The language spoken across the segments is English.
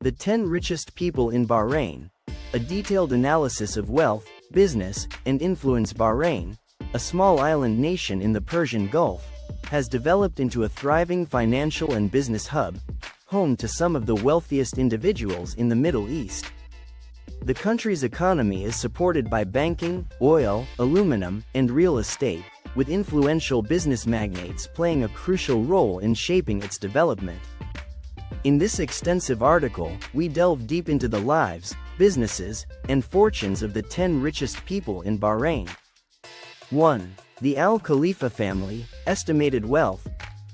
The 10 Richest People in Bahrain. A detailed analysis of wealth, business, and influence. Bahrain, a small island nation in the Persian Gulf, has developed into a thriving financial and business hub, home to some of the wealthiest individuals in the Middle East. The country's economy is supported by banking, oil, aluminum, and real estate, with influential business magnates playing a crucial role in shaping its development. In this extensive article, we delve deep into the lives, businesses, and fortunes of the 10 richest people in Bahrain. 1. The Al Khalifa family, estimated wealth,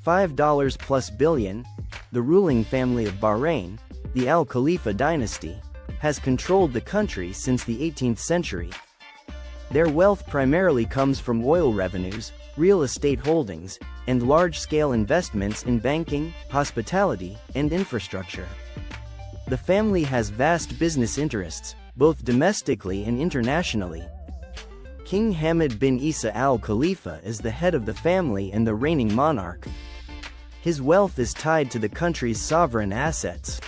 $5+ billion. The ruling family of Bahrain, the Al Khalifa dynasty, has controlled the country since the 18th century. Their wealth primarily comes from oil revenues, real estate holdings, and large-scale investments in banking, hospitality, and infrastructure. The family has vast business interests, both domestically and internationally. King Hamad bin Isa Al Khalifa is the head of the family and the reigning monarch. His wealth is tied to the country's sovereign assets.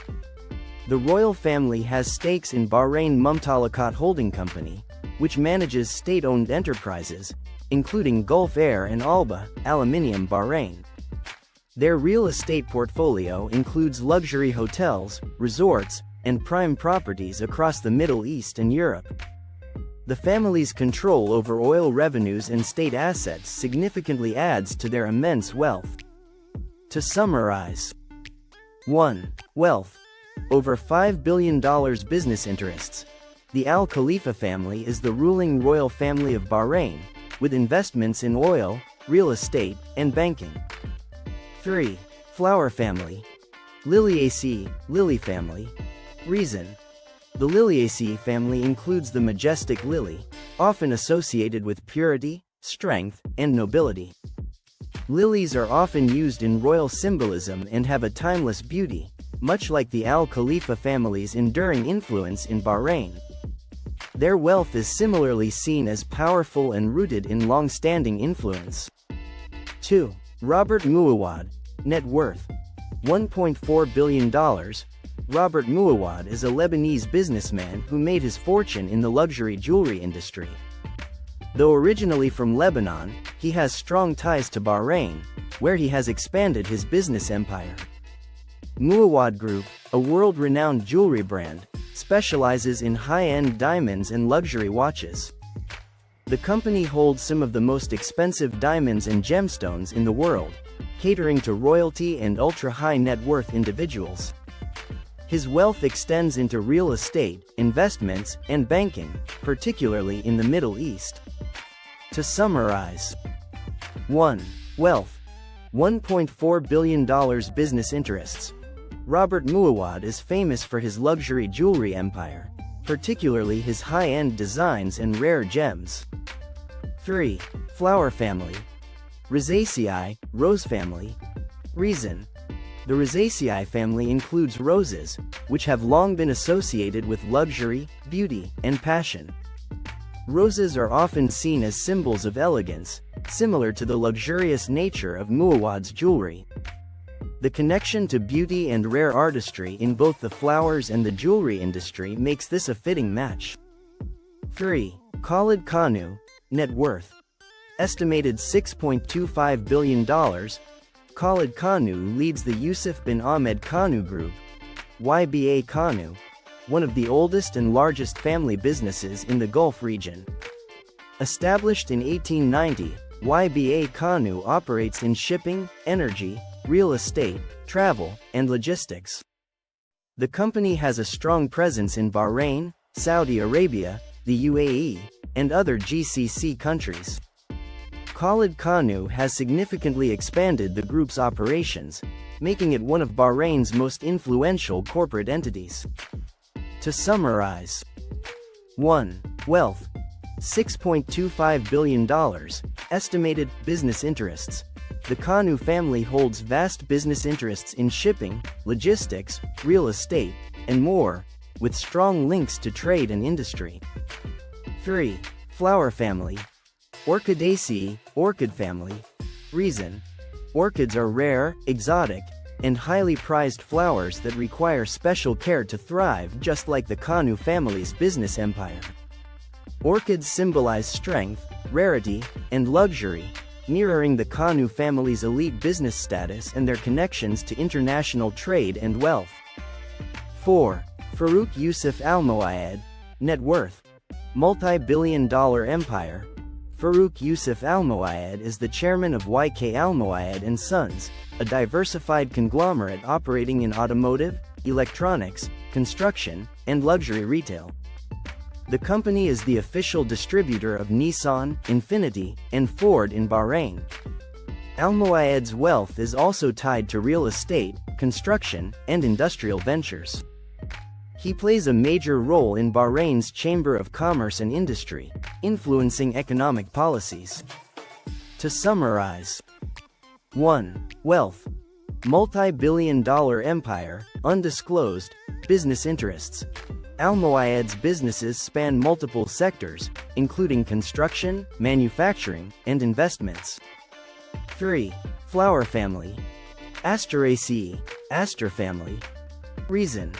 The royal family has stakes in Bahrain Mumtalakat Holding Company, which manages state-owned enterprises, including Gulf Air and Alba Aluminium Bahrain. Their real estate portfolio includes luxury hotels, resorts, and prime properties across the Middle East and Europe. The family's control over oil revenues and state assets significantly adds to their immense wealth. To summarize: 1. Wealth. Over $5 billion business interests. The Al Khalifa family is the ruling royal family of Bahrain, with investments in oil, real estate, and banking. 3. Flower family. Liliaceae, Lily family. Reason: the Liliaceae family includes the majestic lily, often associated with purity, strength, and nobility. Lilies are often used in royal symbolism and have a timeless beauty, much like the Al Khalifa family's enduring influence in Bahrain. Their wealth is similarly seen as powerful and rooted in long-standing influence. 2. Robert Mouawad. Net worth: $1.4 billion. Robert Mouawad is a Lebanese businessman who made his fortune in the luxury jewelry industry. Though originally from Lebanon, he has strong ties to Bahrain, where he has expanded his business empire. Mouawad Group, a world-renowned jewelry brand, specializes in high-end diamonds and luxury watches. The company holds some of the most expensive diamonds and gemstones in the world, catering to royalty and ultra-high net worth individuals. His wealth extends into real estate, investments, and banking, particularly in the Middle East. To summarize: 1. Wealth. $1.4 billion business interests. Robert Mouawad is famous for his luxury jewelry empire, particularly his high-end designs and rare gems. 3. Flower family. Rosaceae, rose family. Reason: the Rosaceae family includes roses, which have long been associated with luxury, beauty, and passion. Roses are often seen as symbols of elegance, similar to the luxurious nature of Mouawad's jewelry. The connection to beauty and rare artistry in both the flowers and the jewelry industry makes this a fitting match. 3. Khalid Kanu. Net worth: estimated $6.25 billion. Khalid Kanu leads the Yusuf bin Ahmed Kanu Group, YBA Kanu, one of the oldest and largest family businesses in the Gulf region. Established in 1890, YBA Kanu operates in shipping, energy, real estate, travel, and logistics. The company has a strong presence in Bahrain, Saudi Arabia, the UAE, and other GCC countries. Khalid Kanu has significantly expanded the group's operations, making it one of Bahrain's most influential corporate entities. To summarize: 1. Wealth. $6.25 billion. Estimated business interests. The Kanu family holds vast business interests in shipping, logistics, real estate, and more, with strong links to trade and industry. 3. Flower family. Orchidaceae, orchid family. Reason: orchids are rare, exotic, and highly prized flowers that require special care to thrive, just like the Kanu family's business empire. Orchids symbolize strength, rarity, and luxury, mirroring the Kanu family's elite business status and their connections to international trade and wealth. 4. Farouk Yusuf Al-Moayed. Net worth. Multi-billion-dollar empire. Farouk Yusuf Al-Moayed is the chairman of YK Al-Moayed & Sons, a diversified conglomerate operating in automotive, electronics, construction, and luxury retail. The company is the official distributor of Nissan, Infiniti, and Ford in Bahrain. Al-Moayed's wealth is also tied to real estate, construction, and industrial ventures. He plays a major role in Bahrain's Chamber of Commerce and Industry, influencing economic policies. To summarize: 1. Wealth. Multi-billion-dollar empire, undisclosed, business interests. Al-Moayed's businesses span multiple sectors, including construction, manufacturing, and investments. 3. Flower family. Asteraceae, Aster family. Reason: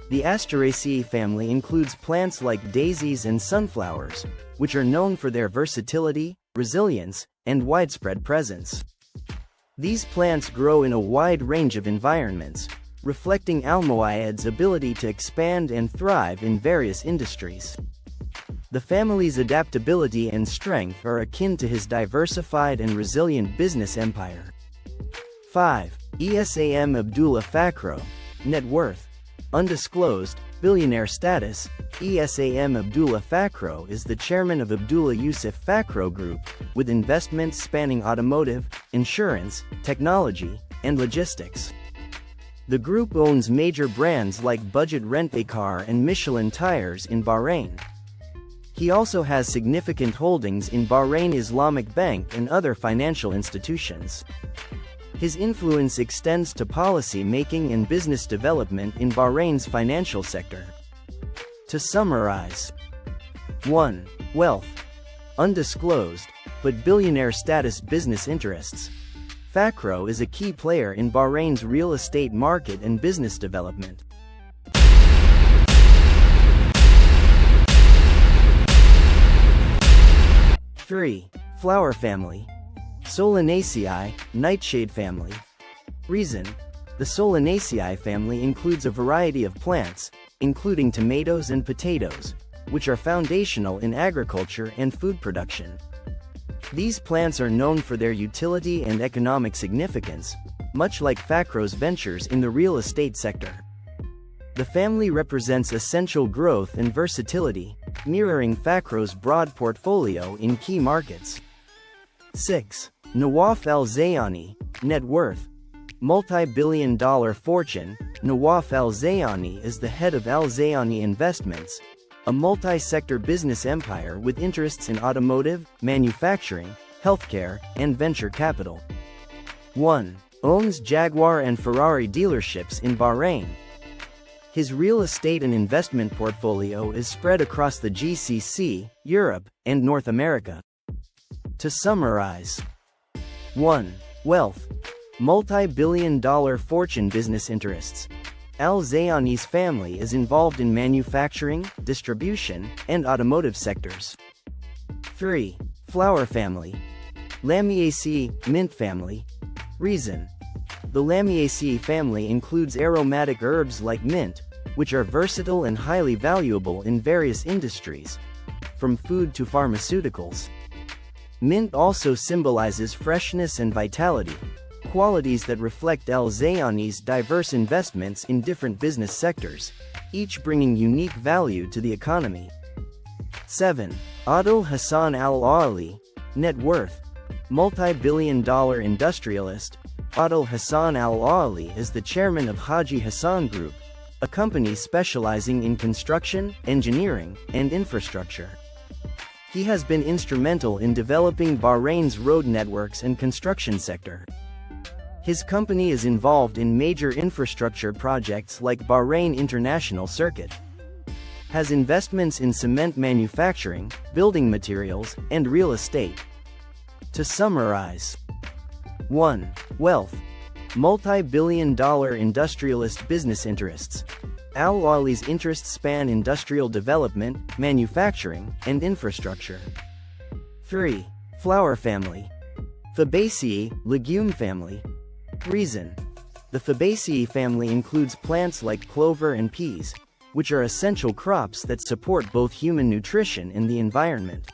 the Asteraceae family includes plants like daisies and sunflowers, which are known for their versatility, resilience, and widespread presence. These plants grow in a wide range of environments, reflecting Al-Moayed's ability to expand and thrive in various industries. The family's adaptability and strength are akin to his diversified and resilient business empire. 5. Esam Abdullah Fakhro. Net worth. Undisclosed, billionaire status. Esam Abdullah Fakhro is the chairman of Abdullah Yusuf Fakhro Group, with investments spanning automotive, insurance, technology, and logistics. The group owns major brands like Budget Rent-A-Car and Michelin Tires in Bahrain. He also has significant holdings in Bahrain Islamic Bank and other financial institutions. His influence extends to policy making and business development in Bahrain's financial sector. To summarize: 1. Wealth. Undisclosed, but billionaire status business interests. Fakhro is a key player in Bahrain's real estate market and business development. 3. Flower family. Solanaceae, nightshade family. Reason: the Solanaceae family includes a variety of plants, including tomatoes and potatoes, which are foundational in agriculture and food production. These plants are known for their utility and economic significance, much like Fakhro's ventures in the real estate sector. The family represents essential growth and versatility, mirroring Fakhro's broad portfolio in key markets. 6. Nawaf Al-Zayani. Net worth. Multi-billion-dollar fortune. Nawaf Al-Zayani is the head of Al-Zayani Investments, a multi-sector business empire with interests in automotive, manufacturing, healthcare, and venture capital. 1. Owns Jaguar and Ferrari dealerships in Bahrain. His real estate and investment portfolio is spread across the GCC, Europe, and North America. To summarize: 1. Wealth. Multi-billion-dollar fortune business interests. Al-Zayani's family is involved in manufacturing, distribution, and automotive sectors. 3. Flower family. Lamiaceae, mint family. Reason: the Lamiaceae family includes aromatic herbs like mint, which are versatile and highly valuable in various industries, from food to pharmaceuticals. Mint also symbolizes freshness and vitality, qualities that reflect Al-Zayani's diverse investments in different business sectors, each bringing unique value to the economy. 7. Adil Hassan Al-Aali. Net worth. Multi-billion-dollar industrialist. Adil Hassan Al-Aali is the chairman of Haji Hassan Group, a company specializing in construction, engineering, and infrastructure. He has been instrumental in developing Bahrain's road networks and construction sector. His company is involved in major infrastructure projects like Bahrain International Circuit. Has investments in cement manufacturing, building materials, and real estate. To summarize: 1. Wealth. multi-billion-dollar industrialist business interests. Al-Ahli's interests span industrial development, manufacturing, and infrastructure. 3. Flower family. Fabaceae, legume family. Reason: the Fabaceae family includes plants like clover and peas, which are essential crops that support both human nutrition and the environment.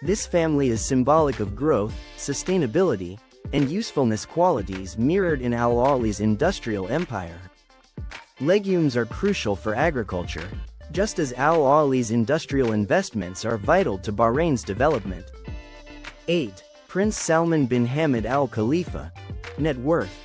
This family is symbolic of growth, sustainability, and usefulness qualities mirrored in Al-Ahli's industrial empire. Legumes are crucial for agriculture, just as Al-Ahli's industrial investments are vital to Bahrain's development. 8. Prince Salman bin Hamad Al Khalifa. Net worth: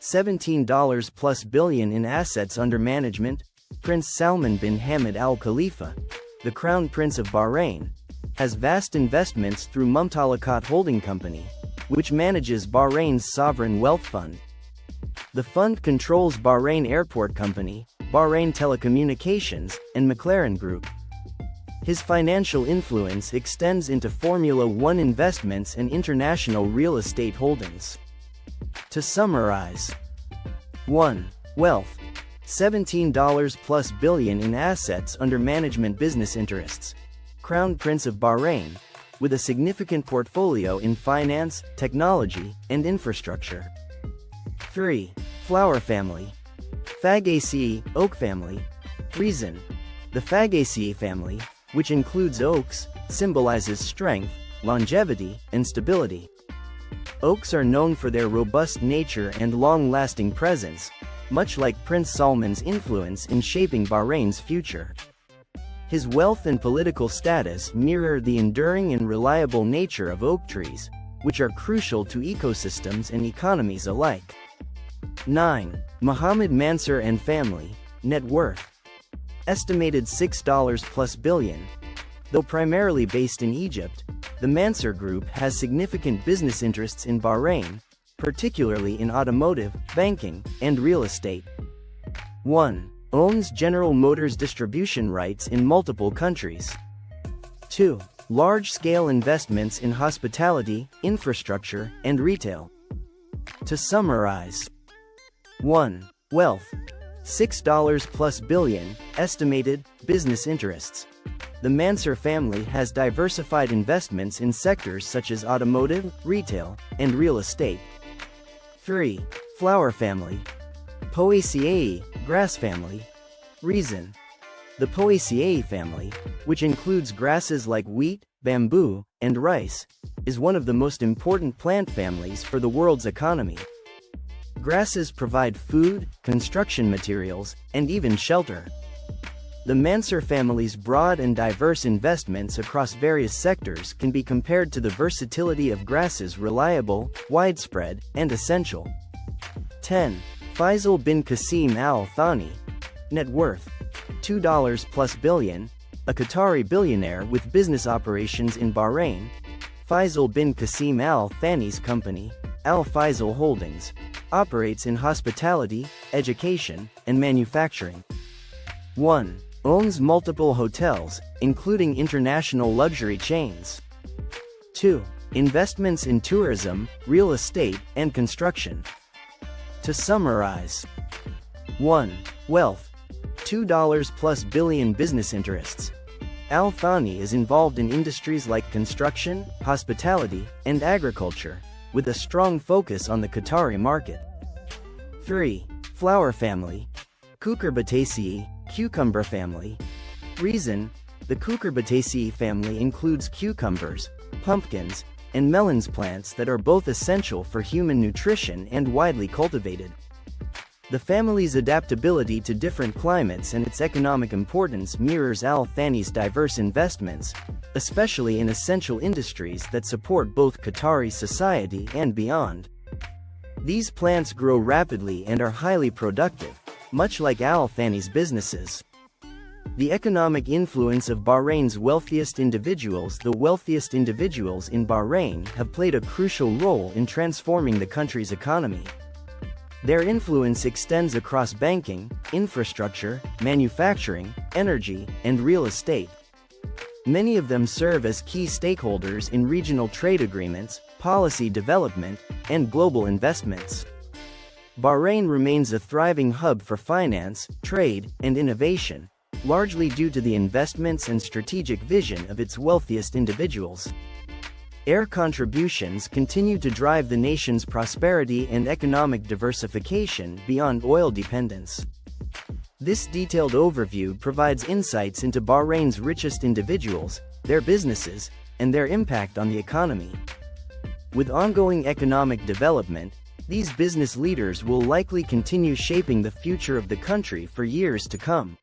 $17+ billion in assets under management. Prince Salman bin Hamad Al Khalifa, the Crown Prince of Bahrain, has vast investments through Mumtalakat Holding Company, which manages Bahrain's sovereign wealth fund. The fund controls Bahrain Airport Company, Bahrain Telecommunications, and McLaren Group. His financial influence extends into Formula One investments and international real estate holdings. To summarize: 1. Wealth: $17+ billion in assets under management. Business interests: Crown Prince of Bahrain, with a significant portfolio in finance, technology, and infrastructure. 3. Flower family. Fabaceae, oak family. Reason: the Fabaceae family, which includes oaks, symbolizes strength, longevity, and stability. Oaks are known for their robust nature and long-lasting presence, much like Prince Salman's influence in shaping Bahrain's future. His wealth and political status mirror the enduring and reliable nature of oak trees, which are crucial to ecosystems and economies alike. 9. Mohammed Mansour and family. Net worth: estimated $6+ billion. Though primarily based in Egypt, the Mansour Group has significant business interests in Bahrain, particularly in automotive, banking, and real estate. 1. Owns General Motors distribution rights in multiple countries. 2. Large-scale investments in hospitality, infrastructure, and retail. To summarize: 1. Wealth: $6+ billion, estimated, business interests. The Mansour family has diversified investments in sectors such as automotive, retail, and real estate. 3. Flower family. Poaceae, grass family. Reason: the Poaceae family, which includes grasses like wheat, bamboo, and rice, is one of the most important plant families for the world's economy. Grasses provide food, construction materials, and even shelter. The Mansour family's broad and diverse investments across various sectors can be compared to the versatility of grasses: reliable, widespread, and essential. 10. Faisal bin Qasim Al Thani. Net worth: $2+ billion, a Qatari billionaire with business operations in Bahrain. Faisal bin Qasim Al Thani's company, Al Faisal Holdings, operates in hospitality, education, and manufacturing. 1. Owns multiple hotels, including international luxury chains. 2. Investments in tourism, real estate, and construction. To summarize: 1. Wealth: $2+ billion. Business interests: Al Thani is involved in industries like construction, hospitality, and agriculture, with a strong focus on the Qatari market. 3. Flower family. Cucurbitaceae, cucumber family. Reason: the Cucurbitaceae family includes cucumbers, pumpkins, and melons, plants that are both essential for human nutrition and widely cultivated. The family's adaptability to different climates and its economic importance mirrors Al Thani's diverse investments, especially in essential industries that support both Qatari society and beyond. These plants grow rapidly and are highly productive, much like Al Thani's businesses. The economic influence of Bahrain's wealthiest individuals. The wealthiest individuals in Bahrain have played a crucial role in transforming the country's economy. Their influence extends across banking, infrastructure, manufacturing, energy, and real estate. Many of them serve as key stakeholders in regional trade agreements, policy development, and global investments. Bahrain remains a thriving hub for finance, trade, and innovation, largely due to the investments and strategic vision of its wealthiest individuals. Air contributions continue to drive the nation's prosperity and economic diversification beyond oil dependence. This detailed overview provides insights into Bahrain's richest individuals, their businesses, and their impact on the economy. With ongoing economic development, these business leaders will likely continue shaping the future of the country for years to come.